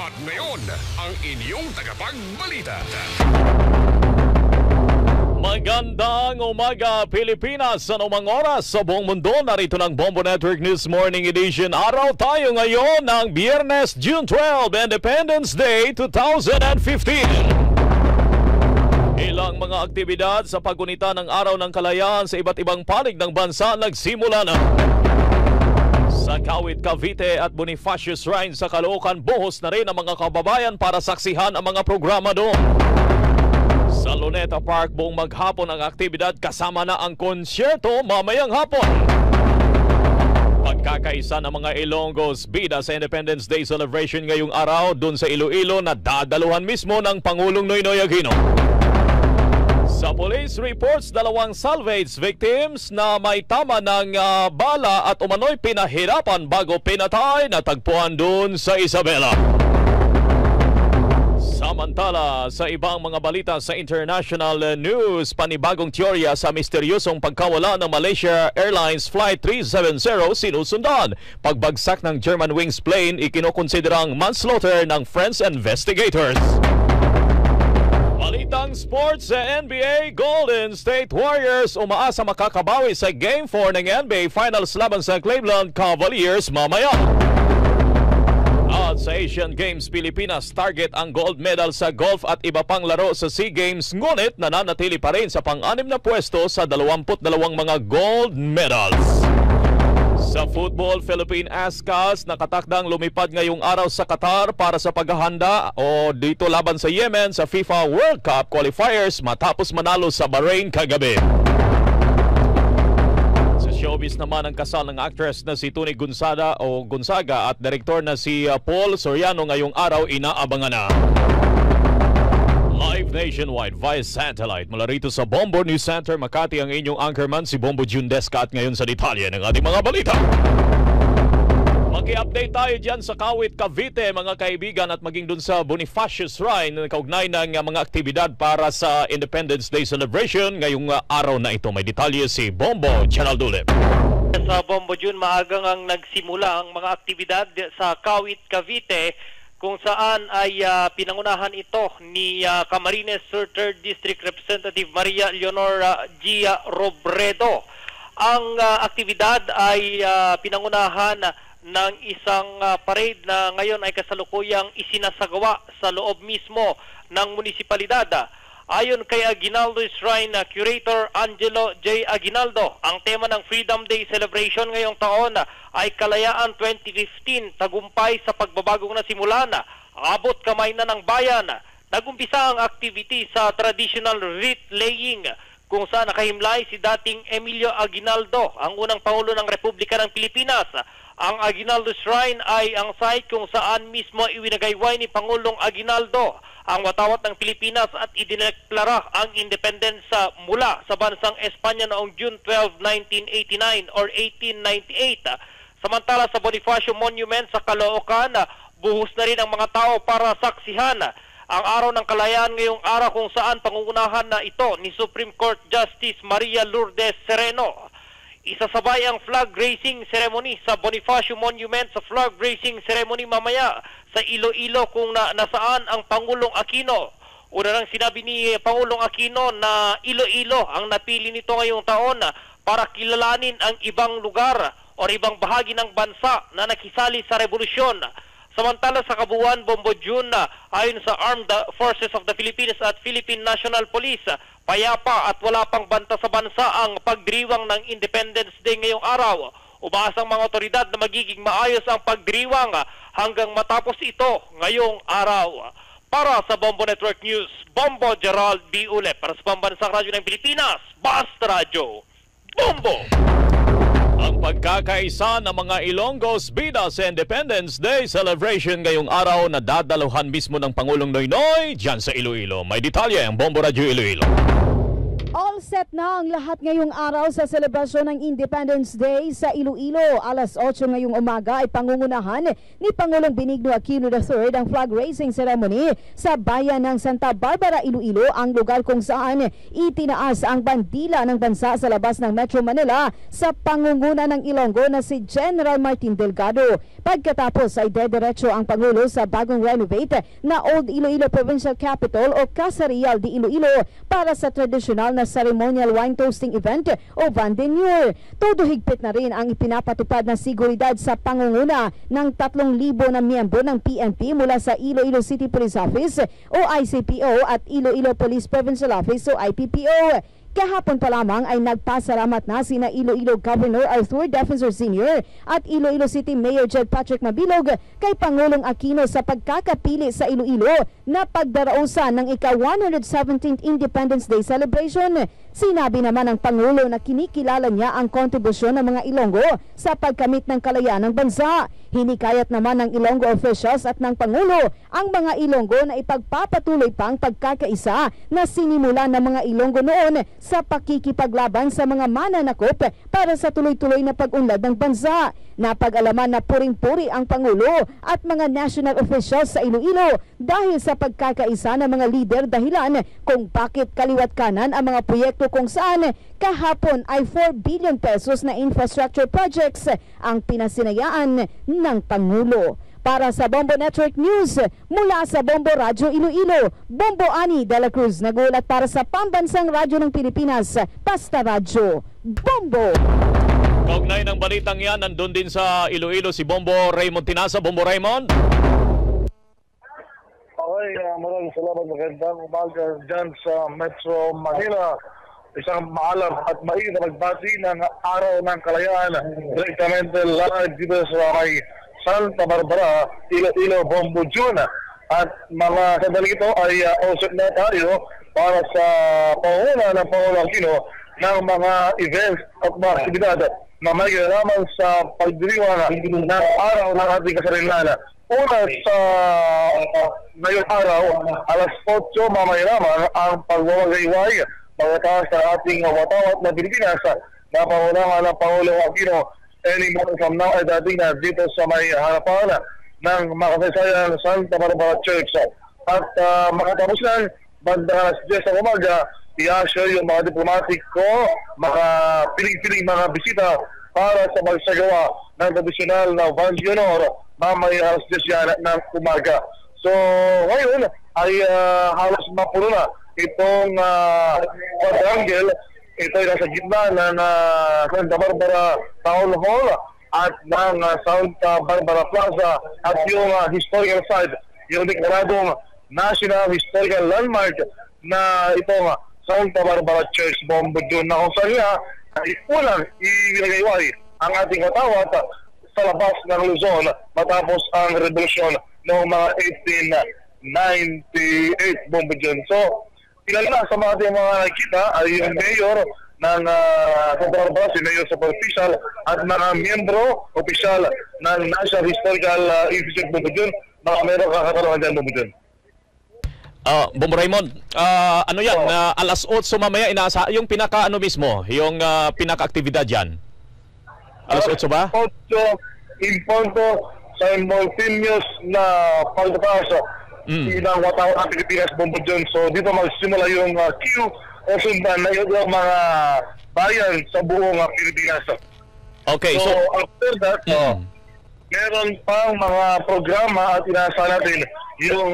At ngayon, ang inyong tagapagbalita. Magandang umaga Pilipinas sa anumang oras sa buong mundo. Narito ng Bombo Network News Morning Edition. Araw tayo ngayon ng Biyernes, June 12, Independence Day 2015. Ilang mga aktibidad sa paggunita ng Araw ng Kalayaan sa iba't ibang panig ng bansa nagsimula na. Sa Kawit, Cavite at Bonifacio Shrine sa Caloocan, buhos na rin ang mga kababayan para saksihan ang mga programa doon. Sa Luneta Park, buong maghapon ang aktibidad kasama na ang konsyerto mamayang hapon. Pagkakaisa ng mga Ilonggos bida sa Independence Day celebration ngayong araw doon sa Iloilo na dadaluhan mismo ng Pangulong Noynoy Aquino. Sa police reports, 2 salvage victims na may tama ng bala at umano'y pinahirapan bago pinatay na tagpuan doon sa Isabela. Samantala, sa ibang mga balita sa international news, panibagong teorya sa misteryosong pagkawala ng Malaysia Airlines Flight 370 sinusundan. Pagbagsak ng Germanwings plane, ikinokonsiderang manslaughter ng French investigators. Balitang sports sa NBA, Golden State Warriors umaasa makakabawi sa Game 4 ng NBA Finals laban sa Cleveland Cavaliers mamaya. At sa Asian Games, Pilipinas target ang gold medal sa golf at iba pang laro sa SEA Games, ngunit nananatili pa rin sa pang-anim na pwesto sa 22 mga gold medals. Sa football, Philippine Ascas nakatakdang lumipad ngayong araw sa Qatar para sa paghahanda o dito laban sa Yemen sa FIFA World Cup qualifiers matapos manalo sa Bahrain kagabi. Sa showbiz naman, ang kasal ng actress na si Tony Gonzaga at direktor na si Paul Soriano ngayong araw inaabangan na. Live nationwide via satellite mula rito sa Bombo News Center, Makati, ang inyong anchorman si Bombo Jundesca at ngayon sa detalye ng ating mga balita. Mag-i-update tayo dyan sa Kawit, Cavite, mga kaibigan, at maging dun sa Bonifacio Shrine na kaugnay ng mga aktibidad para sa Independence Day celebration ngayong araw na ito. May detalye si Bombo Gerald Ulip. Sa Bombo June, maagang ang nagsimula ang mga aktibidad sa Kawit, Cavite, kung saan ay pinangunahan ito ni Camarines Sur 3rd District Representative Maria Leonor Gia Robredo. Ang aktibidad ay pinangunahan ng isang parade na ngayon ay kasalukuyang isinasagawa sa loob mismo ng munisipalidad. Ayon kay Aguinaldo Shrine Curator Angelo J. Aguinaldo, ang tema ng Freedom Day celebration ngayong taon ay Kalayaan 2015, tagumpay sa pagbabagong nasimulan, abot kamay na ng bayan. Nagumpisa ang activity sa traditional wreath laying kung saan nakahimlay si dating Emilio Aguinaldo, ang unang Pangulo ng Republika ng Pilipinas. Ang Aguinaldo Shrine ay ang site kung saan mismo iwinagayway ni Pangulong Aguinaldo ang watawat ng Pilipinas at idineklara ang independence mula sa bansang Espanya noong June 12, 1989 or 1898. Samantala sa Bonifacio Monument sa Caloocan, buhos na rin ang mga tao para saksihan ang Araw ng Kalayaan ngayong araw kung saan pangungunahan na ito ni Supreme Court Justice Maria Lourdes Sereno. Isasabay ang flag raising ceremony sa Bonifacio Monument sa flag raising ceremony mamaya sa Iloilo kung nasaan ang Pangulong Aquino. Una nang sinabi ni Pangulong Aquino na Iloilo ang napili nito ngayong taon para kilalanin ang ibang lugar o ibang bahagi ng bansa na nakisali sa revolusyon. Samantala sa Kabuuan, Bombo June, ayon sa Armed Forces of the Philippines at Philippine National Police, payapa at wala pang banta sa bansa ang pagdiriwang ng Independence Day ngayong araw. Umaasang mga otoridad na magiging maayos ang pagdiriwang hanggang matapos ito ngayong araw. Para sa Bombo Network News, Bombo Gerald B. Ulep. Para sa Pambansang Radyo ng Pilipinas, Basta Radyo, Bombo! Ang pagkakaisa ng mga Ilonggos bida sa Independence Day celebration ngayong araw na dadaluhan mismo ng Pangulong Noynoy dyan sa Iloilo. May detalye ang Bombo Radio Iloilo. All set na ang lahat ngayong araw sa selebrasyon ng Independence Day sa Iloilo. Alas 8 ngayong umaga ay pangungunahan ni Pangulong Benigno Aquino III ang flag raising ceremony sa bayan ng Santa Barbara, Iloilo, ang lugar kung saan itinaas ang bandila ng bansa sa labas ng Metro Manila sa pangunguna ng Ilonggo na si General Martin Delgado. Pagkatapos ay dediretso ang Pangulo sa bagong renovate na Old Iloilo Provincial Capital o Casa Real de Iloilo para sa tradisyonal na ceremonial wine toasting event o Vandenure. Todo higpit na rin ang ipinapatupad na seguridad sa pangunguna ng 3,000 na miyembro ng PNP mula sa Iloilo City Police Office o ICPO at Iloilo Police Provincial Office o IPPO. Kahapon pa lamang ay nagpasalamat na sina Iloilo Governor Arthur Defensor Sr. at Iloilo City Mayor Jed Patrick Mabilog kay Pangulong Aquino sa pagkakapili sa Iloilo na pagdarausan ng ika-117th Independence Day celebration. Sinabi naman ng Pangulo na kinikilala niya ang kontribusyon ng mga Ilonggo sa pagkamit ng kalayaan ng bansa. Hinikayat naman ng Ilonggo officials at ng Pangulo ang mga Ilonggo na ipagpapatuloy pang pagkakaisa na sinimula ng mga Ilonggo noon sa pakikipaglaban sa mga mananakop para sa tuloy-tuloy na pag-unlad ng bansa. Napag-alaman na puring-puri ang Pangulo at mga national officials sa Iloilo dahil sa pagkakaisa ng mga leader dahilan kung bakit kaliwat kanan ang mga proyekto kung saan kahapon ay 4 billion pesos na infrastructure projects ang pinasinayaan ng Pangulo. Para sa Bombo Network News, mula sa Bombo Radyo Iloilo, Bombo Ani de la Cruz nagulat para sa Pambansang Radyo ng Pilipinas, Basta Radyo, Bombo! Kaugnay ng balitang yan, nandun din sa Iloilo si Bombo Raymond Tinasa. Bombo Raymond. Okay, maraming salamat. Magandang umaga dyan sa Metro Manila. Isang maalam at mainit na magbati ng Araw ng Kalayaan. Direktamente live dito sa may Santa Barbara, Iloilo, Bombo June. At mga sandali ito ay usap na tayo para sa panguna ng Pangulong Aquino ng mga events at mga aktibidad na may kinalaman sa pagdiriwang ng araw ng ating kasarilan. Una sa ngayong araw, alas 8 mamaya naman ang pagwawagayway pagkataas sa ating watawat na Pilipinas na pangunahan ng Pangulong Aquino any moment from now ay dating na dito sa may harapan ng makasaysayan Santa Barbara Church. At makatapos lang, bandang alas 10 ng umaga, i-assure yung mga diplomatiko, mga piling-piling mga bisita para sa magsagawa ng tradisyonal na Van de Honor mamaya alas 10 yan ng umaga. So ngayon ay halos mapuno na itong quadrangle. Ito ay nasa gitna ng Santa Barbara Town Hall at ng Santa Barbara Plaza at yung historical site, yung deklaradong National Historical Landmark na itong Santa Barbara Church, Bombo June, na kung saan niya ay unang iwagayway ang ating katawat sa labas ng Luzon matapos ang revolusyon noong mga 1898, Bombo June. So, kilala sa mga ating mga nakikita ay yung mayor ng Santa Barbara, si Mayor Superficial at mga miyembro opisyal ng National Historical Institute, Bombo June, mga meron kakataruhan dyan, Bombo June. Bombo Raymond, ano yan, alas 8 mamaya inaasa, yung pinaka-ano mismo, yung pinaka-aktibidad yan? Alas 8 ba? 8, imponto, simultaneous na pagtataas ng watawat ng Pilipinas, Bombo June. So dito magsimula yung queue o sundan na yung mga bayan sa buong Pilipinas. Okay, so after that, meron pang mga programa at inasa natin yung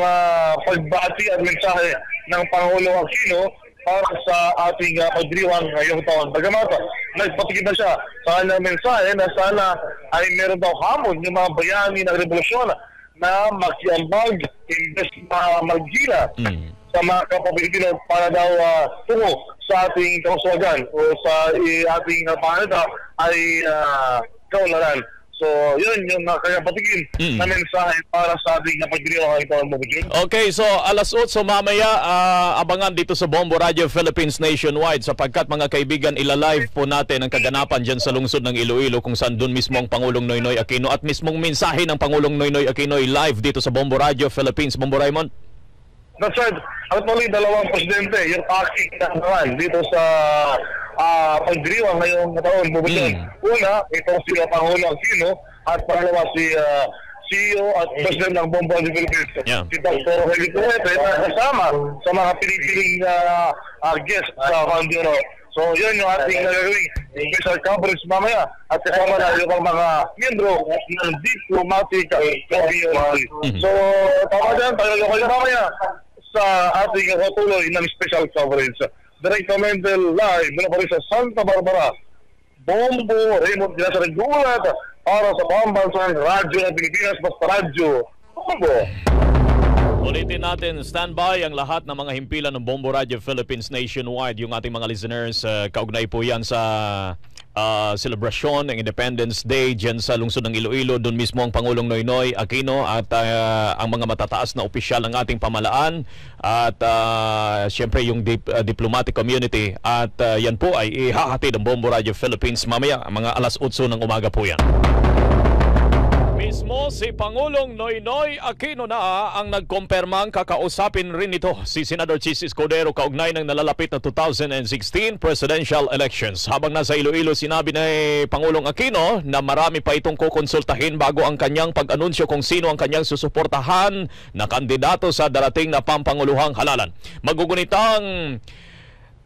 pagbati at mensahe ng Pangulong Aquino para sa ating pagdiriwang ngayong taon. Bagamat nagpatigid na siya sa kanyang mensahe na sana ay meron daw hamon yung mga bayani ng revolusyon na makiambag, imbes na maggila sa mga kapabilitino para daw tungo sa ating kauswagan o sa ating panita ay kaularan. So, yun yung kaya patigin na mensahe para sa ating pagdiriwang ito ang Bombo June. Okay, so alas 8 mamaya, abangan dito sa Bombo Radio Philippines Nationwide sapagkat mga kaibigan, ilalive po natin ang kaganapan dyan sa lungsod ng Iloilo kung saan doon mismo ang Pangulong Noynoy Aquino at mismong mensahe ng Pangulong Noynoy Aquino live dito sa Bombo Radio Philippines. Bombo Raymond? That's right. Actually, dalawang presidente, yung aking naman dito sa pagdiriwang ngayong taon. Una, itong si Pangulo Aquino at pangalawa si CEO at President ng Bombo de Philippines. Si Dr. Heli Cuete na kasama sa mga pinipiling guest sa Pandino. So, yun yung ating nagagawing special coverage mamaya at kasama na yung mga miyembro ng diplomatic community. So, tama dyan, tayo kayo mamaya sa ating katuloy ng special coverage. Direct Mendel live mula pa rin sa Santa Barbara. Bombo Raymond Ginasa Regulat para sa Pambansang Radyo ng Pilipinas, basta radyo. Bombo! Ulitin natin, standby ang lahat ng mga himpilan ng Bombo Radio Philippines nationwide. Yung ating mga listeners, kaugnay po yan sa selebrasyon ng Independence Day dyan sa lungsod ng Iloilo. Doon mismo ang Pangulong Noynoy Aquino at ang mga matataas na opisyal ng ating pamalaan at siyempre yung diplomatic community. At yan po ay ihahatid ng Bombo Radio Philippines mamaya, mga alas 8 ng umaga po yan. Mismo si Pangulong Noynoy Aquino na ang nagkumpirmang kakausapin rin ito si Senador Chis Escudero kaugnay ng nalalapit na 2016 presidential elections. Habang nasa Iloilo, sinabi ni Pangulong Aquino na marami pa itong kukonsultahin bago ang kanyang pag-anunsyo kung sino ang kanyang susuportahan na kandidato sa darating na pampanguluhang halalan. Magugunitang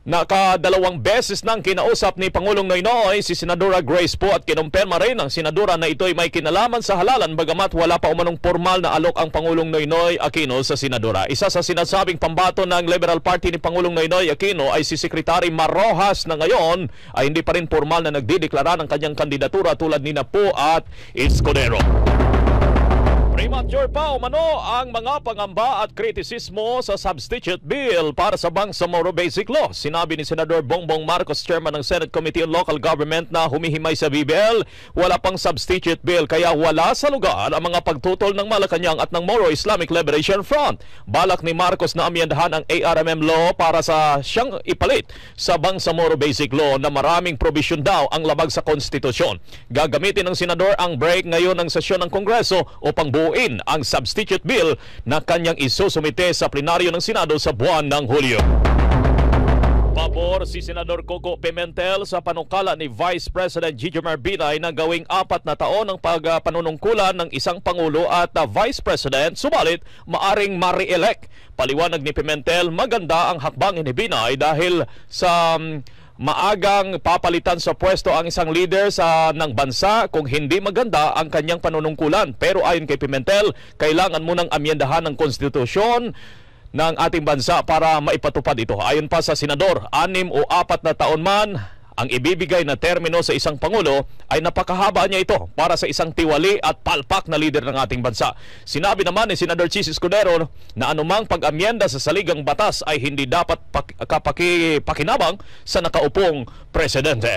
nakadalawang beses nang kinausap ni Pangulong Noynoy si Senadora Grace po at kinumpirma rin ng senadora na ito'y may kinalaman sa halalan bagamat wala pa umanong formal na alok ang Pangulong Noynoy Aquino sa senadora. Isa sa sinasabing pambato ng Liberal Party ni Pangulong Noynoy Aquino ay si Secretary Mar Rojas na ngayon ay hindi pa rin formal na nagdideklara ng kanyang kandidatura tulad ni Napo at Escudero. Premature pa umano ang mga pangamba at kritisismo sa substitute bill para sa Bangsamoro Basic Law. Sinabi ni Senador Bongbong Marcos, Chairman ng Senate Committee on Local Government, na humihimay sa BBL, wala pang substitute bill kaya wala sa lugar ang mga pagtutol ng Malacanang at ng Moro Islamic Liberation Front. Balak ni Marcos na amyendahan ang ARMM law para sa siyang ipalit sa Bangsamoro Basic Law na maraming provision daw ang labag sa konstitusyon. Gagamitin ng senador ang break ngayon ng sesyon ng Kongreso upang buuin ang substitute bill na kanyang isusumite sa plenaryo ng Senado sa buwan ng Hulyo. Pabor si Senador Coco Pimentel sa panukala ni Vice President Gigi Marbinay na gawing 4 na taon ang pagpanunungkulan ng isang Pangulo at Vice President, subalit maaring ma-re-elect. Paliwanag ni Pimentel, maganda ang hakbang ni Binay dahil sa maagang papalitan sa pwesto ang isang leader ng bansa kung hindi maganda ang kanyang panunungkulan. Pero ayon kay Pimentel, kailangan munang amyendahan ng konstitusyon ng ating bansa para maipatupad ito. Ayon pa sa senador, 6 o 4 na taon man ang ibibigay na termino sa isang Pangulo ay napakahaba niya ito para sa isang tiwali at palpak na leader ng ating bansa. Sinabi naman ni Senador Chis Escudero na anumang pag-amyenda sa saligang batas ay hindi dapat pakinabang sa nakaupong presidente.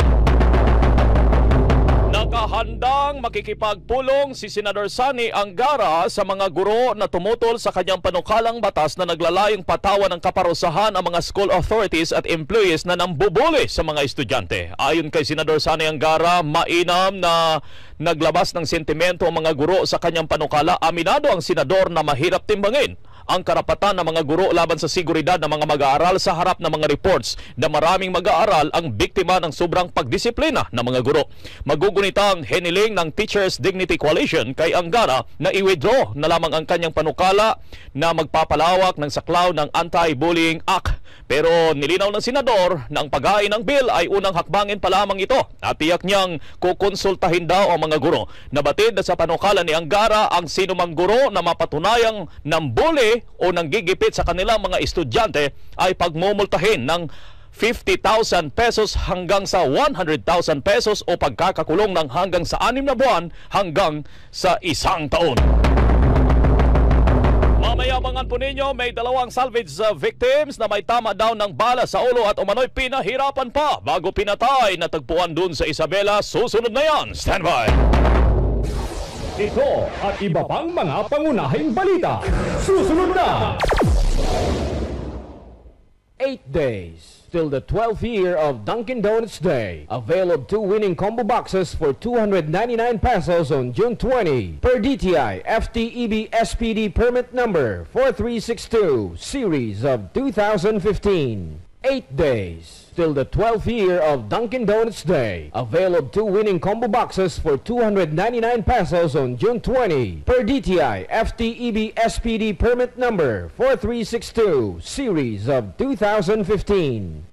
Nakahandang makikipagpulong si Senador Sani Angara sa mga guro na tumutol sa kanyang panukalang batas na naglalayong patawan ng kaparusahan ang mga school authorities at employees na nambubuli sa mga estudyante. Ayon kay Senador Sani Angara, mainam na naglabas ng sentimento ang mga guro sa kanyang panukala. Aminado ang senador na mahirap timbangin ang karapatan ng mga guro laban sa seguridad ng mga mag-aaral sa harap ng mga reports na maraming mag-aaral ang biktima ng sobrang pagdisiplina ng mga guro. Magugunitang hiniling ng Teachers Dignity Coalition kay Angara na i-withdraw na lamang ang kanyang panukala na magpapalawak ng saklaw ng Anti-Bullying Act. Pero nilinaw ng senador na ang paghain ng bill ay unang hakbangin pa lamang ito at tiyak niyang kukonsultahin daw ang mga guro. Nabatid na sa panukala ni Angara ang sinumang guro na mapatunayang nambuli o nanggigipit sa kanilang mga estudyante ay pagmumultahin ng 50,000 pesos hanggang sa 100,000 pesos o pagkakakulong ng hanggang sa 6 na buwan hanggang sa 1 taon. Mamayabangan po ninyo, may 2 salvage victims na may tama daw ng bala sa ulo at umano'y pinahirapan pa bago pinatay. Natagpuan dun sa Isabela. Susunod na yan. Stand by! Ito at iba pang mga pangunahing balita. Susunod na! 8 days till the 12th year of Dunkin' Donuts Day. Avail of 2 winning combo boxes for 299 pesos on June 20 per DTI FTEB SPD permit number 4362 series of 2015. 8 days till the 12th year of Dunkin' Donuts Day. Avail of 2 winning combo boxes for 299 pesos on June 20 per DTI FTEB SPD permit number 4362 series of 2015.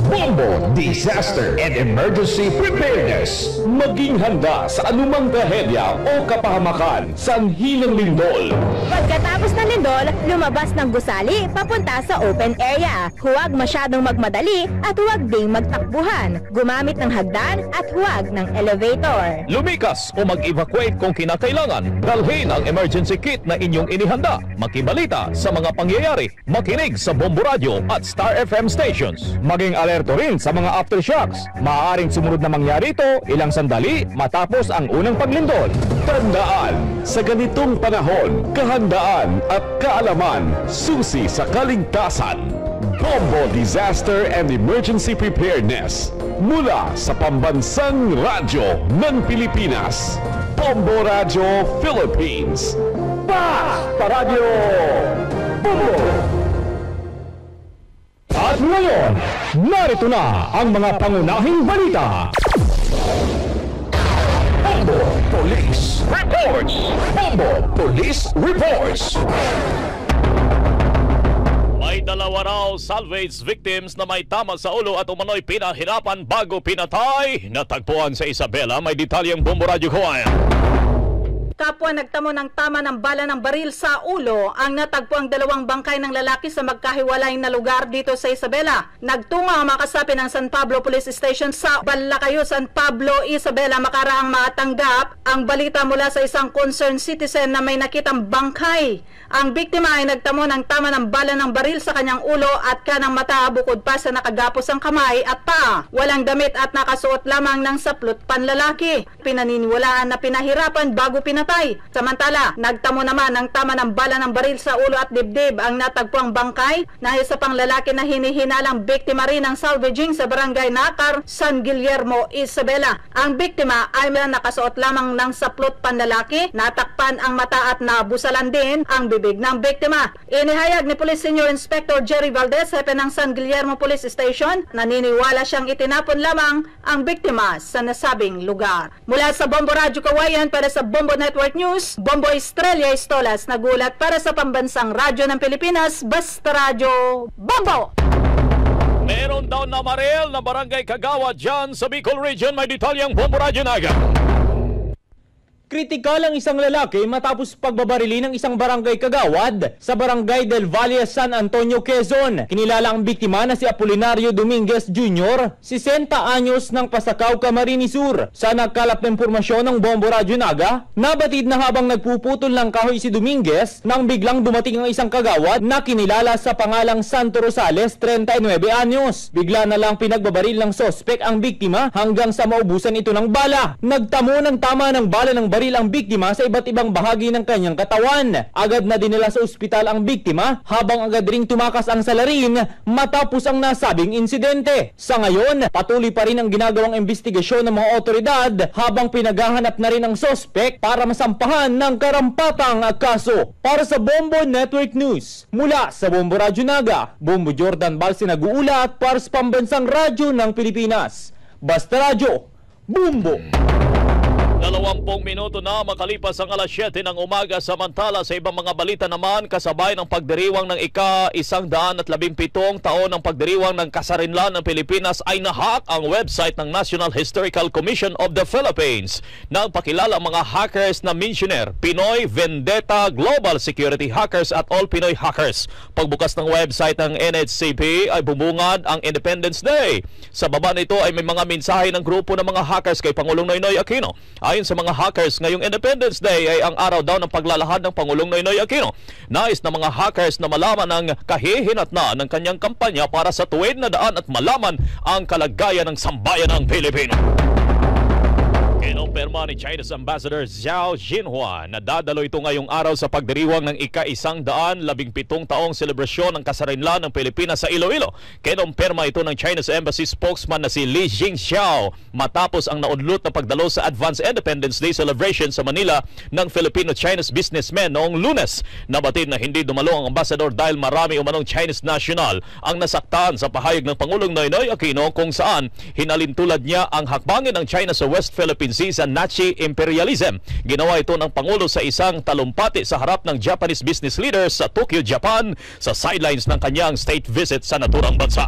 Bombo, Disaster and Emergency Preparedness. Maging handa sa anumang trahedya o kapahamakan sa anhi ng lindol. Pagkatapos ng lindol, lumabas ng gusali papunta sa open area. Huwag masyadong magmadali at huwag ding magtakbuhan. Gumamit ng hagdan at huwag ng elevator. Lumikas o mag-evacuate kung kinakailangan. Dalhin ang emergency kit na inyong inihanda. Makibalita sa mga pangyayari. Makinig sa Bombo Radio at Star FM stations. Maging alerto rin sa mga aftershocks. Maaaring sumunod na mangyari ito ilang sandali matapos ang unang paglindol. Tandaan, sa ganitong panahon, kahandaan at kaalaman, susi sa kaligtasan. Bombo, Disaster and Emergency Preparedness. Mula sa Pambansang Radyo ng Pilipinas. Bombo Radio Philippines. Basta Radio Bombo! At ngayon, narito na ang mga pangunahing balita. Bombo Police Reports! Bombo Police Reports! May dalawa raw salvage victims na may tama sa ulo at umano'y pinahirapan bago pinatay. Natagpuan sa Isabela, may detalyeng Bombo Radio Kawayan. Kapwa nagtamo ng tama ng bala ng baril sa ulo ang natagpo ang dalawang bangkay ng lalaki sa magkahiwalay na lugar dito sa Isabela. Nagtungo ang mga kasapi ng San Pablo Police Station sa Balacayo, San Pablo, Isabela makaraang matanggap ang balita mula sa isang concerned citizen na may nakitang bangkay. Ang biktima ay nagtamo ng tama ng bala ng baril sa kanyang ulo at kanang mata bukod pa sa nakagapos ang kamay at paa. Walang damit at nakasuot lamang ng saplot panlalaki. Pinaniniwalaan na pinahirapan bago pinatay. Samantala, nagtamo naman ng tama ng bala ng baril sa ulo at dibdib ang natagpuang bangkay na isa pang lalaki na hinihinalang biktima rin ng salvaging sa barangay Nakar, San Guillermo, Isabela. Ang biktima ay may nakasuot lamang ng saplot panlalaki, natakpan ang mata at nabusalan din ang bibig ng biktima. Inihayag ni Police Senior Inspector Jerry Valdez, hepe ng San Guillermo Police Station, naniniwala siyang itinapon lamang ang biktima sa nasabing lugar. Mula sa Bombo Radio Kawayan para sa Bombo Network News, Bombo Estrella Estolas nagulat para sa Pambansang Radyo ng Pilipinas, Basta Radio Bombo! Meron daw na marel na barangay Kagawad dyan sa Bicol Region, may detalyeng Bombo Radio Naga. Kritikal ang isang lalaki matapos pagbabarili ng isang barangay kagawad sa barangay Del Valle, San Antonio, Quezon. Kinilala ang biktima na si Apolinario Dominguez Jr., 60 anyos ng Pasakaw, Camarines Sur. Sa nagkalap na impormasyon ng Bombo Radio Naga, nabatid na habang nagpuputol ng kahoy si Dominguez nang biglang dumating ang isang kagawad na kinilala sa pangalang Santo Rosales, 39 anyos. Bigla na lang pinagbabaril ng sospek ang biktima hanggang sa maubusan ito ng bala. Nagtamo ng tama ng bala ng baril ang biktima sa iba't ibang bahagi ng kanyang katawan. Agad na dinala sa ospital ang biktima habang agad ring tumakas ang salarin matapos ang nasabing insidente. Sa ngayon, patuloy pa rin ang ginagawang investigasyon ng mga otoridad habang pinaghahanap na rin ang sospek para masampahan ng karampatang kaso. Para sa Bombo Network News, mula sa Bombo Radio Naga, Bombo Jordan Balsi nag-uulat para sa Pambansang Radyo ng Pilipinas. Basta Radio, Bombo! 20 minuto na makalipas ang alas 7 ng umaga. Samantala sa ibang mga balita naman, kasabay ng pagdiriwang ng ika-117 taon ng pagdiriwang ng kasarinlan ng Pilipinas ay nahack ang website ng National Historical Commission of the Philippines. Nagpakilala ang mga hackers na mentioner, Pinoy Vendetta Global Security Hackers at All Pinoy Hackers. Pagbukas ng website ng NHCP ay bumungad ang Independence Day. Sa baba nito ay may mga mensahe ng grupo ng mga hackers kay Pangulong Noynoy Aquino. Ayon sa mga hackers, ngayong Independence Day ay ang araw daw ng paglalahad ng Pangulong Noynoy Aquino. Nais ng mga hackers na malaman ang kahihinatnan ng kanyang kampanya para sa tuwid na daan at malaman ang kalagayan ng sambayan ng Pilipino. Kinumpirma ni China's Ambassador Zhao Jinhua na dadalo ito ngayong araw sa pagdiriwang ng ika-117 taong selebrasyon ng kasarinlan ng Pilipinas sa Iloilo. Kinumpirma ito ng China's Embassy spokesman na si Li Jingxiao matapos ang naudlot na pagdalo sa Advanced Independence Day celebration sa Manila ng Filipino-Chinese businessmen noong Lunes. Nabatid na hindi dumalo ang ambassador dahil marami umanong Chinese national ang nasaktan sa pahayag ng Pangulong Noynoy Aquino kung saan hinalintulad niya ang hakbangin ng China sa West Philippine Sea sa Nazi imperialism. Ginawa ito ng Pangulo sa isang talumpati sa harap ng Japanese business leaders sa Tokyo, Japan sa sidelines ng kanyang state visit sa naturang bansa.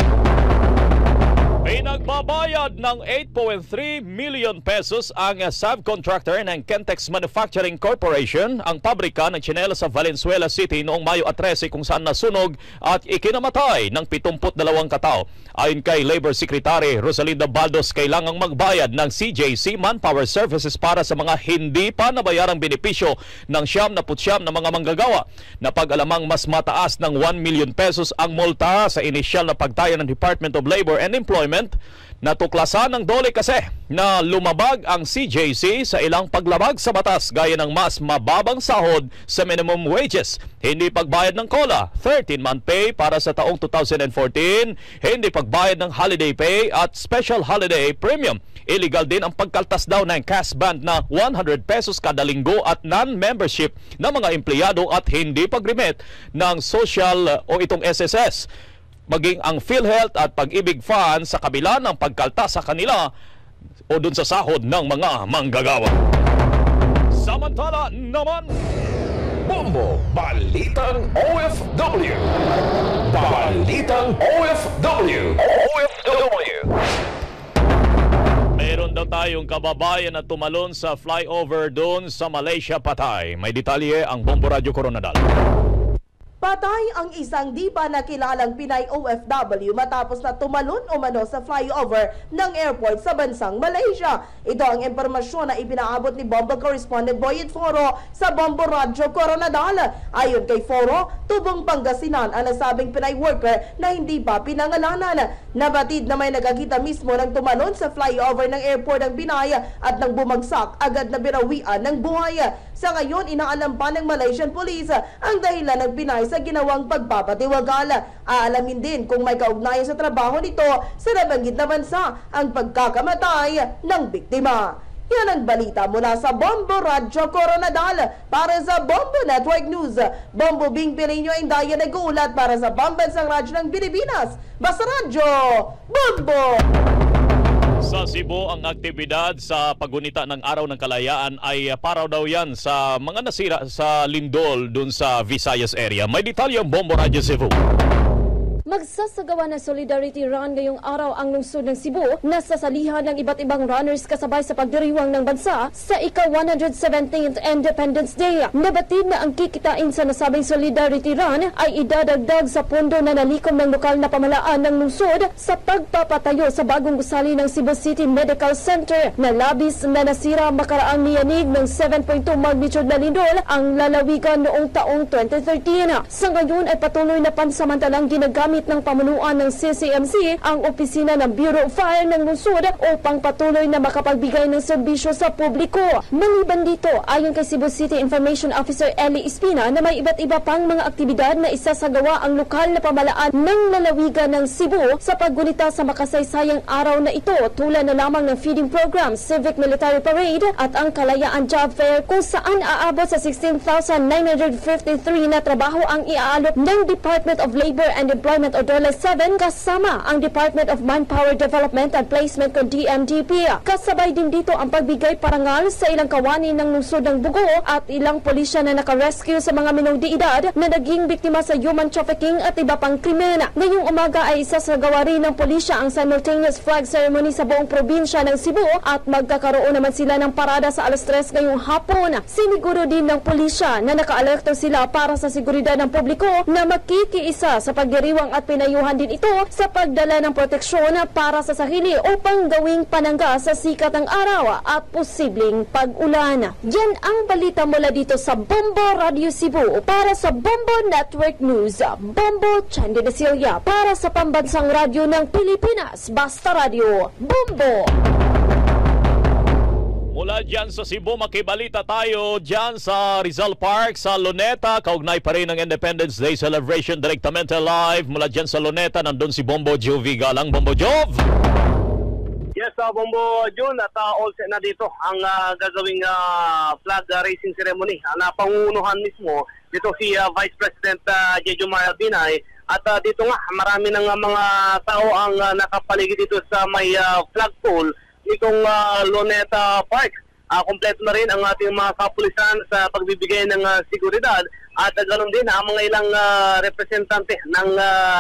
Pinagbabayad ng 8.3 million pesos ang subcontractor ng Kentex Manufacturing Corporation, ang pabrika ng tsinelas sa Valenzuela City noong Mayo 13 kung saan nasunog at ikinamatay ng 72 katao. Ayon kay Labor Secretary Rosalinda Baldos, kailangang magbayad ng CJC Manpower Services para sa mga hindi pa nabayarang benepisyo ng 79 na mga manggagawa. Napag-alamang mas mataas ng 1 million pesos ang multa sa inisyal na pagtaya ng Department of Labor and Employment. Natuklasan ng DOLE kasi na lumabag ang CJC sa ilang paglabag sa batas gaya ng mas mababang sahod sa minimum wages, hindi pagbayad ng COLA, 13-month pay para sa taong 2014, hindi pagbayad ng holiday pay at special holiday premium. Illegal din ang pagkaltas daw ng cash band na 100 pesos kada linggo at non-membership ng mga empleyado at hindi pag-remit ng social o itong SSS. Maging ang PhilHealth at Pag-ibig Fund sa kabila ng pagkaltas sa kanila o dun sa sahod ng mga manggagawa. Samantala naman, Bombo Balitang OFW. Balitang OFW. OFW. meron daw tayong kababayan na tumalon sa flyover doon sa Malaysia, patay. May detalye ang Bombo Radio Coronadal. Patay ang isang di pa nakilalang Pinay OFW matapos na tumalon umano sa flyover ng airport sa bansang Malaysia. Ito ang impormasyon na ipinaabot ni Bombo Correspondent Boyet Foro sa Bombo Radio Coronadal. Ayon kay Foro, tubong Pangasinan ang nasabing Pinay worker na hindi pa pinangalanan. Nabatid na may nagkakita mismo ng tumalon sa flyover ng airport ng Pinay at nang bumagsak, agad na binawian ng buhay. Sa ngayon, inaalam pa ng Malaysian Police ang dahilan ng Pinay sa ginawang pagpapatiwagal. Aalamin din kung may kaugnayan sa trabaho nito sa nabanggit na bansa ang pagkakamatay ng biktima. Yan ang balita mula sa Bombo Radio Coronadal. Para sa Bombo Network News, Bombo Bing Pireño ang daya nag-uulat para sa Pambansang Radyo ng Pilipinas. Basta Radyo, Bombo! Sa Cebu, ang aktibidad sa paggunita ng Araw ng Kalayaan ay paraw daw yan sa mga nasira sa lindol dun sa Visayas area. May detalye ang Bombo Radio Cebu. Magsasagawa ng Solidarity Run ngayong araw ang lungsod ng Cebu na sasalihan ng iba't ibang runners kasabay sa pagdiriwang ng bansa sa ika-117th Independence Day. Nabatid na ang kikitain sa nasabing Solidarity Run ay idadagdag sa pondo na nalikom ng lokal na pamahalaan ng lungsod sa pagpapatayo sa bagong gusali ng Cebu City Medical Center na labis na nasira makaraang niyanig ng 7.2 magnitude na lindol ang lalawigan noong taong 2013. Sa ngayon ay patuloy na pansamantalang ginagamit ng pamunuan ng CCMC ang opisina ng Bureau of Fire ng lungsod upang patuloy na makapagbigay ng serbisyo sa publiko. Maliban dito, ayon kay Cebu City Information Officer Eli Espina na may iba't iba pang mga aktibidad na isasagawa ang lokal na pamahalaan ng lalawigan ng Cebu sa paggunita sa makasaysayang araw na ito, tulad na lamang ng feeding program, civic military parade at ang Kalayaan Job Fair kung saan aabot sa 16,953 na trabaho ang iaalok ng Department of Labor and Employment o DOLE 7 kasama ang Department of Manpower Development and Placement o DMDP. Kasabay din dito ang pagbigay parangal sa ilang kawani ng lungsod ng Bugo at ilang pulisya na nakarescue sa mga minong de edad na naging biktima sa human trafficking at iba pang krimen. Ngayong umaga ay isasagawa rin ng pulisya ang simultaneous flag ceremony sa buong probinsya ng Cebu at magkakaroon naman sila ng parada sa alas 3 ngayong hapon. Siniguro din ng pulisya na naka-alerto sila para sa seguridad ng publiko na makikiisa sa pagdiriwang at pinayuhan din ito sa pagdala ng proteksyon para sa sarili upang gawing panangga sa sikat ng araw at posibleng pag-ulan. Yan ang balita mula dito sa Bombo Radio Cebu. Para sa Bombo Network News, Bombo Chandy de Silya. Para sa Pambansang Radyo ng Pilipinas, Basta Radio, Bombo! Mula dyan sa Cebu, makibalita tayo dyan sa Rizal Park sa Luneta. Kaugnay pa rin ng Independence Day celebration direktamente live. Mula dyan sa Luneta, nandun si Bombo Jovi Galang. Bombo Jov! Yes, Bombo Jun, at all set na dito ang gagawing flag raising ceremony. Napangunuhan mismo dito si Vice President Jejo Binay. At dito nga, marami ng mga tao ang nakapaligid dito sa may flagpole nitong Luneta Park. Kompleto na rin ang ating mga kapulisan sa pagbibigay ng seguridad at ganoon din ang mga ilang representante ng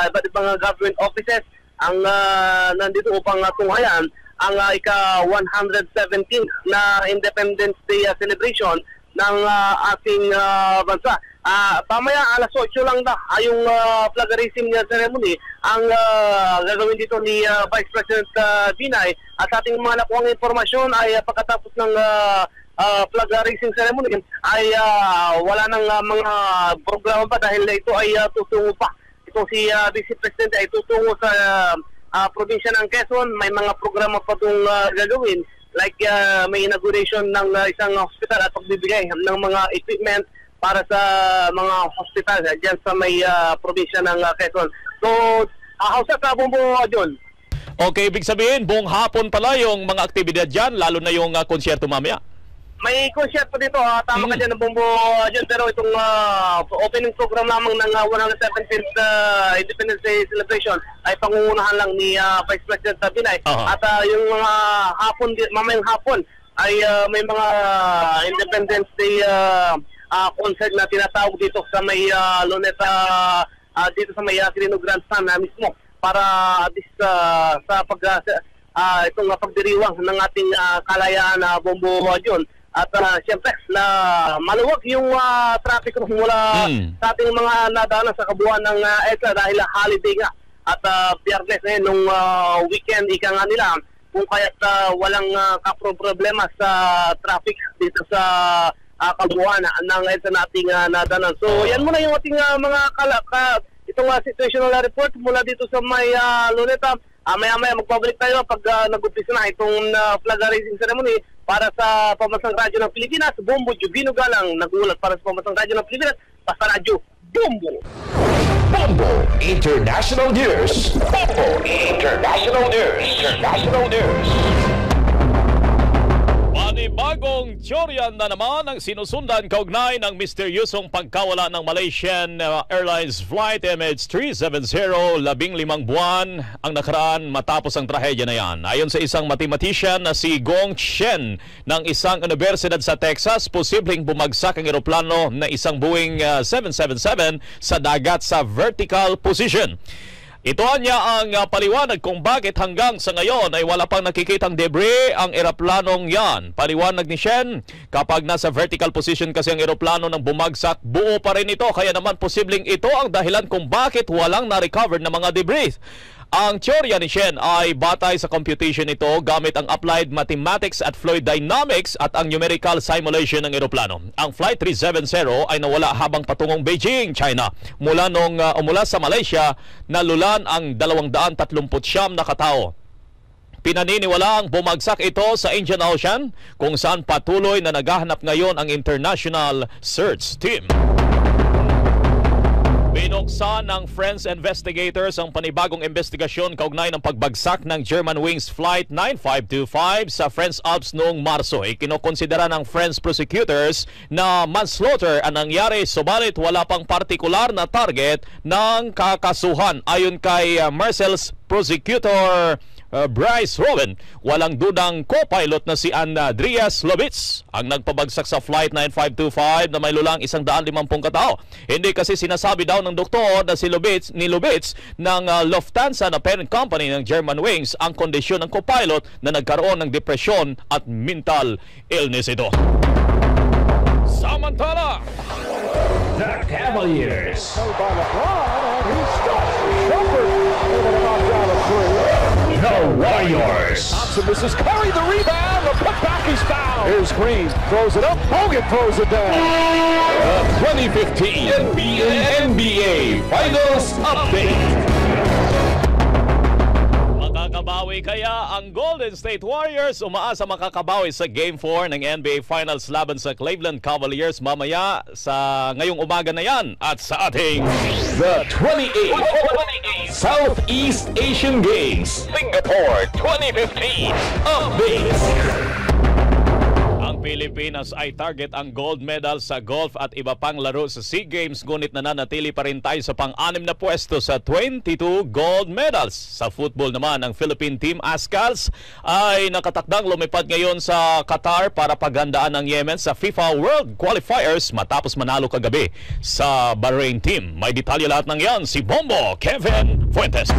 iba't ibang government offices ang nandito upang tunghayan ang ika-117 na Independence Day celebration ng ating bansa. Pamaya alas 8 lang na yung flag raising ceremony ang gagawin dito ni Vice President Binay. At ating mga nakuhang informasyon ay pagkatapos ng flag raising ceremony ay wala nang mga programa pa dahil ito ay tutungo pa. Ito si Vice President ay tutungo sa probinsya ng Quezon. May mga programa pa itong gagawin like may inauguration ng isang hospital at pagbibigay ng mga equipment para sa mga hospital dyan sa may probinsya ng Quezon. So, hausa ka, Bombo John. Okay, ibig sabihin, buong hapon pala yung mga aktibidad dyan, lalo na yung konsyerto mamaya. May konsyerto dito, tama ka dyan, Bombo John, pero itong opening program lamang ng 117th Independence Day celebration ay pangungunahan lang ni Vice President Binay. At yung mga hapon, mamayang hapon, ay may mga Independence Day concert na tinatawag dito sa may Luneta, dito sa may Quirino Grandstand mismo para sa itong pagdiriwang ng ating kalayaan na Bombo John. At siyempre na maluwag yung traffic mula sa ating mga nadaanan sa kabuuan ng EDSA dahil holiday nga at Biyernes nung weekend ika nga nila kung kaya't walang problema sa traffic dito sa kabuuan ng EDSA nating nadanan. So yan muna yung ating mga itong situational report mula dito sa may Luneta. Maya-maya magbabalik tayo pag nag-umpisa na itong flag raising ceremony para sa Pambansang Radyo ng Pilipinas. Bombo Jubino Galang nagulat para sa Pambansang Radyo ng Pilipinas. Basta Radyo, Bombo! Bombo International News. Bombo International News. International News. Panibagong teorya na naman ang sinusundan kaugnay ng misteryosong pagkawala ng Malaysian Airlines Flight MH370, 15 buwan ang nakaraan matapos ang trahedya na yan. Ayon sa isang mathematician na si Gong Chen ng isang universidad sa Texas, posibleng bumagsak ang eroplano na isang Boeing 777 sa dagat sa vertical position. Ito niya ang paliwanag kung bakit hanggang sa ngayon ay wala pang nakikitang debris ang eroplanong yan. Paliwanag ni Shen, kapag nasa vertical position kasi ang eroplano nang bumagsak, buo pa rin ito. Kaya naman posibleng ito ang dahilan kung bakit walang na-recover na mga debris. Ang teorya ni Shen ay batay sa computation nito gamit ang applied mathematics at fluid dynamics at ang numerical simulation ng eroplano. Ang Flight 370 ay nawala habang patungong Beijing, China. Mula sa Malaysia, nalulan ang 239 na katao. Pinaniniwala ang bumagsak ito sa Indian Ocean kung saan patuloy na naghahanap ngayon ang International Search Team. Binuksan ng French investigators ang panibagong investigasyon kaugnay ng pagbagsak ng Germanwings Flight 9525 sa French Alps noong Marso. Ikinokonsidera ng French prosecutors na manslaughter ang nangyari, subalit wala pang partikular na target ng kakasuhan. Ayon kay Marseille's prosecutor Bryce Rowan, walang dudang co-pilot na si Andreas Lubitz ang nagpabagsak sa Flight 9525 na may lulang 150 katao. Hindi kasi sinasabi daw ng doktor na si Lubitz ng Lufthansa na parent company ng Germanwings ang kondisyon ng co-pilot na nagkaroon ng depresyon at mental illness ito. Samantala, The Cavaliers. The Warriors. Thompson misses Curry, the rebound. The putback is fouled. Here's Green, throws it up. Hogan throws it down. The 2015 NBA Finals Update. Makakabawi kaya ang Golden State Warriors? Umaasa makakabawi sa Game 4 ng NBA Finals laban sa Cleveland Cavaliers mamaya sa ngayong umaga na yan. At sa ating The 28th Southeast Asian Games Singapore 2015 updates. Ang Pilipinas ay target ang gold medal sa golf at iba pang laro sa SEA Games, ngunit nananatili pa rin tayo sa pang-6 na pwesto sa 22 gold medals. Sa football naman, ang Philippine Team Ascals ay nakatakdang lumipad ngayon sa Qatar para paghandaan ng Yemen sa FIFA World Qualifiers matapos manalo kagabi sa Bahrain team. May detalye lahat ng yan si Bombo Kevin Fuentes.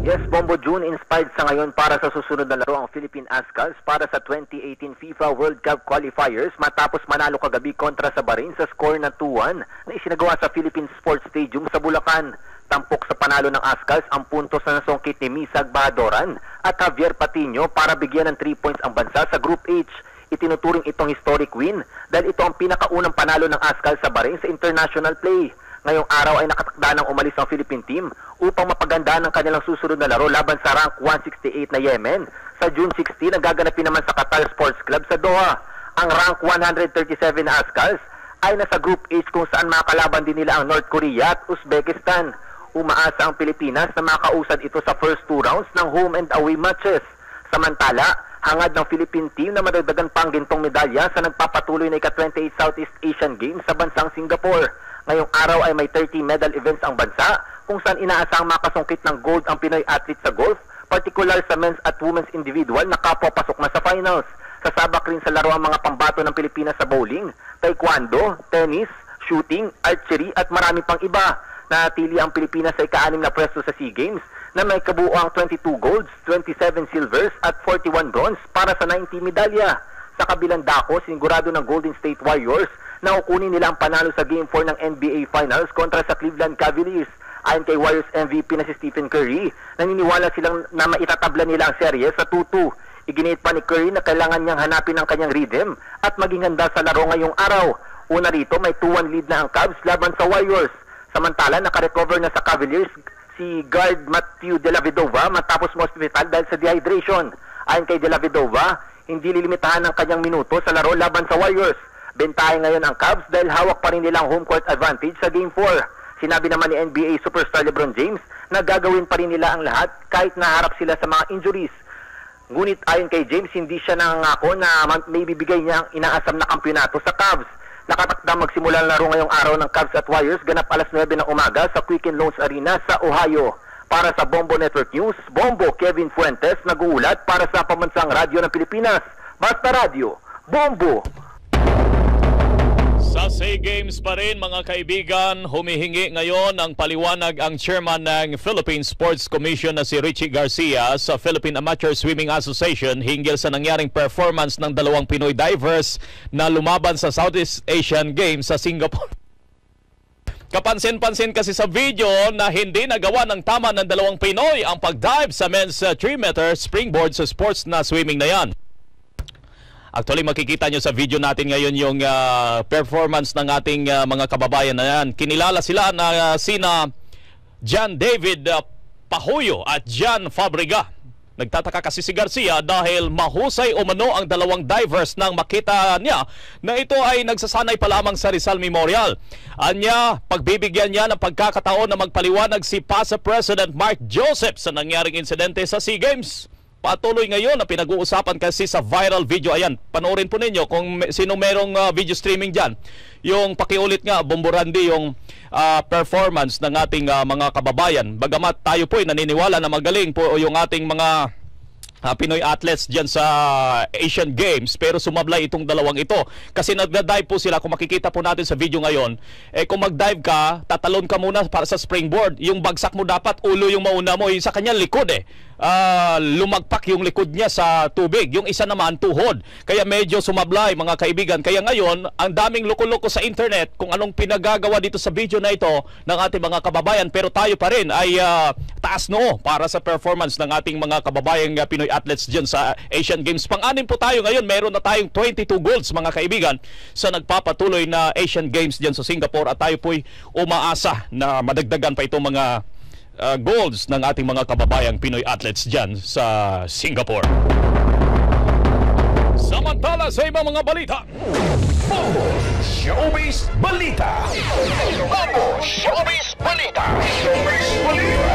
Yes, Bombo, June inspired sa ngayon para sa susunod na laro ang Philippine Ascals para sa 2018 FIFA World Cup Qualifiers matapos manalo kagabi kontra sa Bahrain sa score na 2-1 na isinagawa sa Philippine Sports Stadium sa Bulacan. Tampok sa panalo ng Ascals ang puntos na nasungkit ni Misag Bahadoran at Javier Patiño para bigyan ng 3 points ang bansa sa Group H. Itinuturing itong historic win dahil ito ang pinakaunang panalo ng Ascals sa Bahrain sa international play. Ngayong araw ay nakatakda ng umalis ang Philippine team upang mapagandaan ang kanilang susunod na laro laban sa rank 168 na Yemen. Sa June 16, nagaganapin naman sa Qatar Sports Club sa Doha. Ang rank 137 na Ascals ay nasa Group H kung saan makakalaban din nila ang North Korea at Uzbekistan. Umaasa ang Pilipinas na makausad ito sa first 2 rounds ng home and away matches. Samantala, hangad ng Philippine team na madagdagan pang gintong medalya sa nagpapatuloy na ika-28 Southeast Asian Games sa bansang Singapore. Ngayong araw ay may 30 medal events ang bansa kung saan inaasang makasungkit ng gold ang Pinoy athlete sa golf, particular sa men's at women's individual na kapwa-pasok na sa finals. Sasabak rin sa laro ang mga pambato ng Pilipinas sa bowling, taekwondo, tennis, shooting, archery at marami pang iba. Natili ang Pilipinas sa ika-6 na pwesto sa SEA Games na may kabuuang 22 golds, 27 silvers at 41 bronze para sa 90 medalya. Sa kabilang dako, sinigurado ng Golden State Warriors na kukunin nila ang panalo sa Game 4 ng NBA Finals kontra sa Cleveland Cavaliers. Ayon kay Warriors MVP na si Stephen Curry, naniniwala silang na maitatabla nila ang serye sa 2-2. Iginit pa ni Curry na kailangan niyang hanapin ang kanyang rhythm at maging handa sa laro ngayong araw. Una rito, may 2-1 lead na ang Cavs laban sa Warriors. Samantala, nakarecover na sa Cavaliers si guard Matthew De La Vedova matapos ma-hospital dahil sa dehydration. Ayon kay De La Vedova, hindi lilimitahan ang kanyang minuto sa laro laban sa Warriors. Bentahe ngayon ang Cavs dahil hawak pa rin nilang home court advantage sa Game 4. Sinabi naman ni NBA superstar LeBron James na gagawin pa rin nila ang lahat kahit naharap sila sa mga injuries. Ngunit ayon kay James, hindi siya nangako na may bibigay niya ang inaasam na kampyonato sa Cavs. Nakatakdang magsimula ang laro ngayong araw ng Cavs at Warriors ganap alas 9 ng umaga sa Quicken Loans Arena sa Ohio. Para sa Bombo Network News, Bombo Kevin Fuentes nag-uulat para sa Pambansang Radyo ng Pilipinas. Basta Radio, Bombo! Sa SEA Games pa rin mga kaibigan, humihingi ngayon ng paliwanag ang chairman ng Philippine Sports Commission na si Richie Garcia sa Philippine Amateur Swimming Association hinggil sa nangyaring performance ng 2 Pinoy divers na lumaban sa Southeast Asian Games sa Singapore. Kapansin-pansin kasi sa video na hindi nagawa ng tama ng 2 Pinoy ang pag-dive sa men's 3-meter springboard sa sports na swimming na yan. Actually, makikita nyo sa video natin ngayon yung performance ng ating mga kababayan na yan. Kinilala sila na sina John David Pahuyo at John Fabriga. Nagtataka kasi si Garcia dahil mahusay umano ang 2 divers nang makita niya na ito ay nagsasanay pa lamang sa Rizal Memorial. Anya, pagbibigyan niya ng pagkakataon na magpaliwanag si PASA President Mark Joseph sa nangyaring insidente sa SEA Games. Patuloy ngayon na pinag-uusapan kasi sa viral video. Ayan, panoorin po ninyo kung sino merong video streaming dyan. Yung pakiulit nga, Bombo Randy, yung performance ng ating mga kababayan. Bagamat tayo po ay naniniwala na magaling po yung ating mga Pinoy athletes dyan sa Asian Games, pero sumablay itong 2 ito. Kasi nagda-dive po sila, kung makikita po natin sa video ngayon, kung mag-dive ka, tatalon ka muna para sa springboard. Yung bagsak mo dapat, ulo yung mauna mo, yung sa kanya likod lumagpak yung likod niya sa tubig. Yung isa naman, tuhod. Kaya medyo sumablay mga kaibigan. Kaya ngayon, ang daming loko-loko sa internet kung anong pinagagawa dito sa video na ito ng ating mga kababayan. Pero tayo pa rin ay taas noo para sa performance ng ating mga kababayang Pinoy athletes dyan sa Asian Games. Pang-anim po tayo ngayon. Meron na tayong 22 golds mga kaibigan sa nagpapatuloy na Asian Games dyan sa Singapore. At tayo po'y umaasa na madagdagan pa itong mga golds ng ating mga kababayang Pinoy athletes dyan sa Singapore. Samantala sa ibang mga balita, Bombo Showbiz Balita. Bombo Showbiz Balita. Showbiz Balita.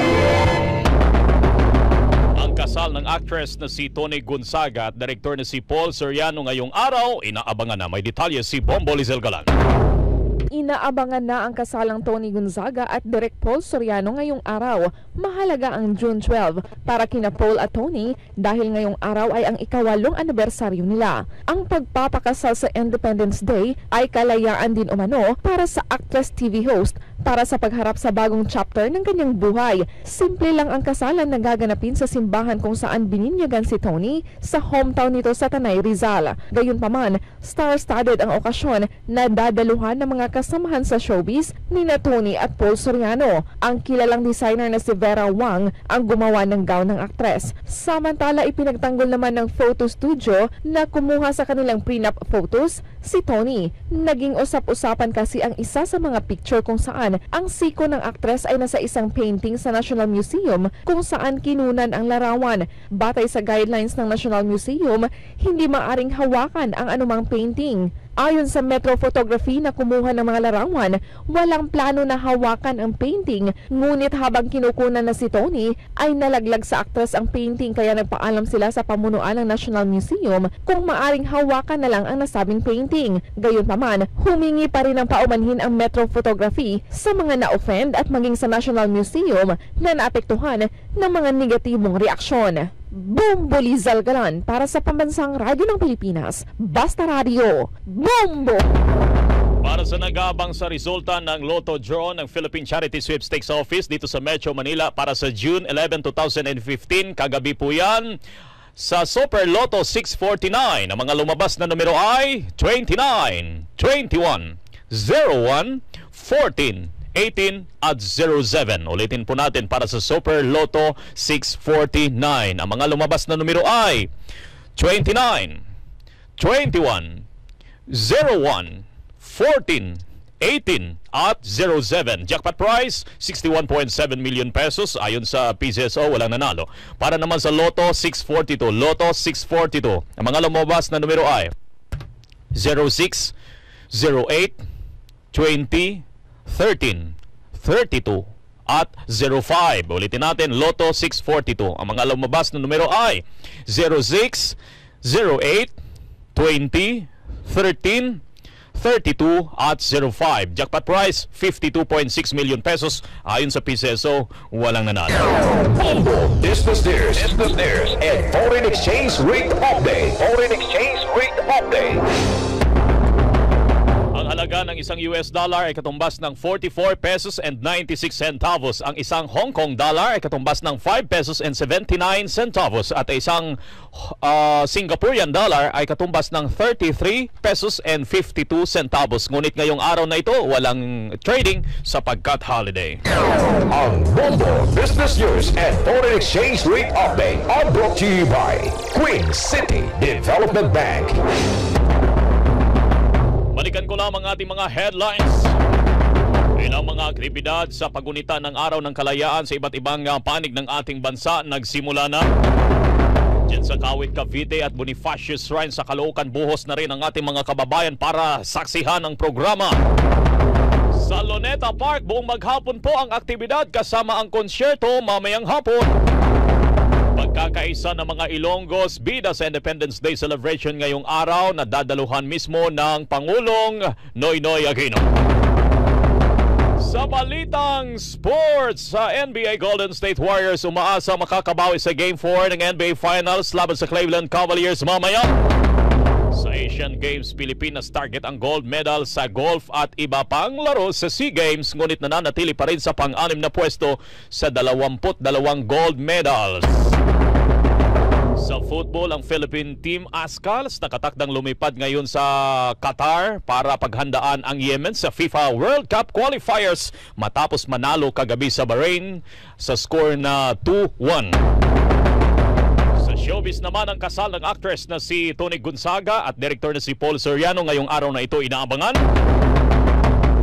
Ang kasal ng actress na si Tony Gonzaga at direktor na si Paul Soriano ngayong araw, inaabangan na. May detalye si Bombo Lizel Galan. Inaabangan na ang kasalang Tony Gonzaga at Direk Paul Soriano ngayong araw. Mahalaga ang June 12 para kina Paul at Tony dahil ngayong araw ay ang ika-8 anibersaryo nila. Ang pagpapakasal sa Independence Day ay kalayaan din umano para sa actress TV host para sa pagharap sa bagong chapter ng kanyang buhay. Simple lang ang kasalan na gaganapin sa simbahan kung saan bininyagan si Tony sa hometown nito sa Tanay, Rizal. Gayunpaman, star-studded ang okasyon na dadaluhan ng mga kasamahan sa showbiz ni Tony at Paul Soriano. Ang kilalang designer na si Vera Wang ang gumawa ng gown ng aktres. Samantala, ipinagtanggol naman ng photo studio na kumuha sa kanilang prenup photos si Tony. Naging usap-usapan kasi ang isa sa mga picture kung saan ang siko ng aktres ay nasa isang painting sa National Museum kung saan kinunan ang larawan. Batay sa guidelines ng National Museum, hindi maaring hawakan ang anumang painting. Ayon sa Metro Photography na kumuha ng mga larawan, walang plano na hawakan ang painting. Ngunit habang kinukunan na si Tony, ay nalaglag sa aktres ang painting kaya nagpaalam sila sa pamunuan ng National Museum kung maaring hawakan na lang ang nasabing painting. Gayunpaman, humingi pa rin ng paumanhin ang Metro Photography sa mga na-offend at maging sa National Museum na naapektuhan ng mga negatibong reaksyon. Bombo Lizel Galan para sa Pambansang Radyo ng Pilipinas, Basta Radio, Bombo! Para sa nag-aabang sa resulta ng Lotto Draw ng Philippine Charity Sweepstakes Office dito sa Metro Manila para sa June 11, 2015, kagabi po yan, sa Super Lotto 649, ang mga lumabas na numero ay 29, 21, 01, 14, 18 at 07. Ulitin po natin para sa Super Lotto 649. Ang mga lumabas na numero ay 29, 21, 01, 14, 18 at 07. Jackpot prize 61.7 million pesos ayon sa PCSO, walang nanalo. Para naman sa Lotto 642, Lotto 642. Ang mga lumabas na numero ay 06, 08, 20, 13, 32 at 05. Ulitin natin, Lotto 642. Ang mga lumabas na numero ay 06, 08, 20, 13, 32 at 05. Jackpot prize 52.6 million pesos ayon sa PCSO, walang nanalo. Bombo Business News and Foreign Exchange Rate Update. Foreign Exchange Rate Update. Ang halaga ng isang US dollar ay katumbas ng 44 pesos and 96 centavos. Ang isang Hong Kong dollar ay katumbas ng 5 pesos and 79 centavos. At isang Singaporean dollar ay katumbas ng 33 pesos and 52 centavos. Ngunit ngayong araw na ito, walang trading sapagkat holiday. Ang Bombo Business News and Foreign Exchange Rate Update are brought to you by Queen City Development Bank. Balikan ko lang ang ating mga headlines. Ilang mga aktibidad sa pagunita ng Araw ng Kalayaan sa iba't ibang panig ng ating bansa nagsimula na. Diyan sa Kawit, Cavite at Bonifacio Shrine sa Caloocan, buhos na rin ang ating mga kababayan para saksihan ang programa. Sa Luneta Park, buong maghapon po ang aktibidad kasama ang konsyerto mamayang hapon. Pagkakaisa ng mga Ilonggos bida sa Independence Day celebration ngayong araw na dadaluhan mismo ng Pangulong Noynoy Aquino. Sa balitang sports, sa NBA, Golden State Warriors umaasa makakabawi sa Game 4 ng NBA Finals laban sa Cleveland Cavaliers mamaya. Sa Asian Games, Pilipinas target ang gold medal sa golf at iba pang laro sa SEA Games, ngunit nananatili pa rin sa pang-anim na pwesto sa 22 gold medals. Sa football, ang Philippine Team Ascals nakatakdang lumipad ngayon sa Qatar para paghandaan ang Yemen sa FIFA World Cup qualifiers matapos manalo kagabi sa Bahrain sa score na 2-1. Sa showbiz naman, ang kasal ng actress na si Tony Gonzaga at director na si Paul Soriano ngayong araw na ito inaabangan.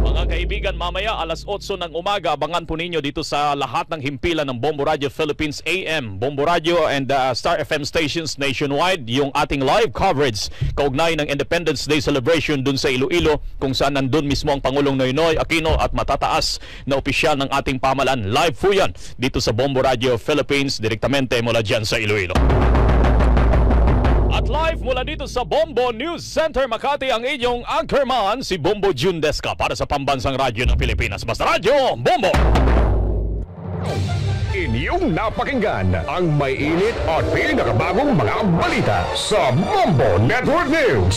Mga kaibigan, mamaya alas 8 ng umaga, abangan po ninyo dito sa lahat ng himpilan ng Bombo Radio Philippines AM, Bombo Radio and Star FM stations nationwide, yung ating live coverage kaugnay ng Independence Day celebration dun sa Iloilo, kung saan nandun mismo ang Pangulong Noynoy Aquino at matataas na opisyal ng ating pamahalaan. Live po yan dito sa Bombo Radio Philippines, direktamente mula dyan sa Iloilo. At live mula dito sa Bombo News Center Makati, ang inyong anchorman si Bombo June Desca para sa Pambansang Radyo ng Pilipinas. Basta Radyo Bombo! Inyong napakinggan ang may init at pinakabagong mga balita sa Bombo Network News.